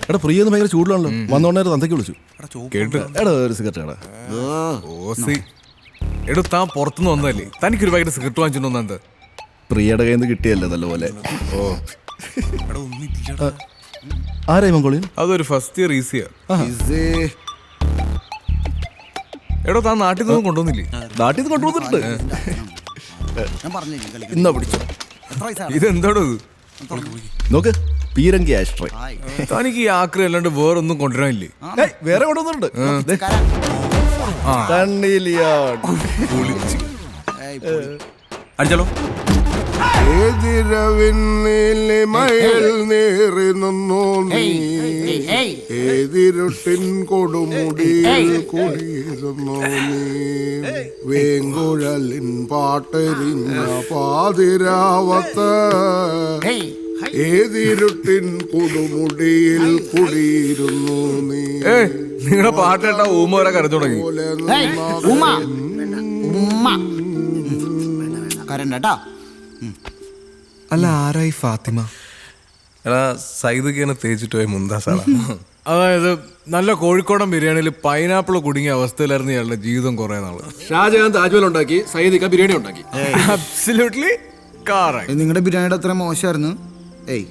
എടാ പ്രിയെന്ന് ഭയങ്കര ചൂടിലാണല്ലോ. വന്നോണ്ടേ തന്തയ്ക്ക് വിളിച്ചു. കേട്ട് എടാ ഒരു സിഗരറ്റ് എടാ. ഓസി എടോ താൻ പുറത്തുനിന്ന് വന്നതല്ലേ, തനിക്കൊരു പാക്കറ്റ് സിഗരറ്റ് വാങ്ങിച്ചിട്ട് വന്നത് എന്താ? പ്രിയയുടെ കയ്യിൽ നിന്ന് കിട്ടിയല്ലേ നല്ലപോലെ. ആരായി മംഗോളിയൻ? അതൊരു ഫസ്റ്റ് ഇയർ ഈസിയാ. എടോ താൻ നാട്ടിൽ നിന്നും കൊണ്ടുവന്നില്ലേ? നാട്ടിൽ നിന്ന് കൊണ്ടുവന്നിട്ടുണ്ട്. ഇന്നാ പിടിച്ചോ. ഇതെന്താടോ ഇത്? നോക്ക്, പീരങ്കി ആഷ്ട്രേ. തനിക്ക് ഈ ആക്രി അല്ലാണ്ട് വേറൊന്നും കൊണ്ടുവരാനില്ലേ? വേറെ കൊണ്ടുവന്നിട്ടുണ്ട്. അടിച്ചാലോ? മയൽ നേറി നിന്നു നീ, ഏതിരുട്ടിൻ കൊടുമുടിയിൽ കുടിയിരുന്നു നീ, വേങ്കുഴലിൻ പാട്ടെറിഞ്ഞ പാതിരാവത്ത്, ഏതിരുട്ടിൻ കൊടുമുടിയിൽ കുടിയിരുന്നു നീ. നിങ്ങളുടെ പാട്ടേട്ടാ ഊമോരെ കരച്ചു തുടങ്ങി. അല്ല ആരായി ഫാത്തിമ? എടാ സൈദുഖിനെ തേച്ചിട്ട് പോയി മുന്താസാള. അതായത് നല്ല കോഴിക്കോടൻ ബിരിയാണിയിൽ പൈനാപ്പിൾ കുടുങ്ങിയ അവസ്ഥയിലായിരുന്നു ഇയാളുടെ ജീവിതം കുറെ നാള്. ഷാജഹാൻ താജ്മഹൽ ഉണ്ടാക്കി, സയ്യിദിക്ക ബിരിയാണി ഉണ്ടാക്കി. Absolutely correct. നിങ്ങളുടെ ബിരിയാണിയുടെ അത്ര മോശമായിരുന്നു. ഏയ്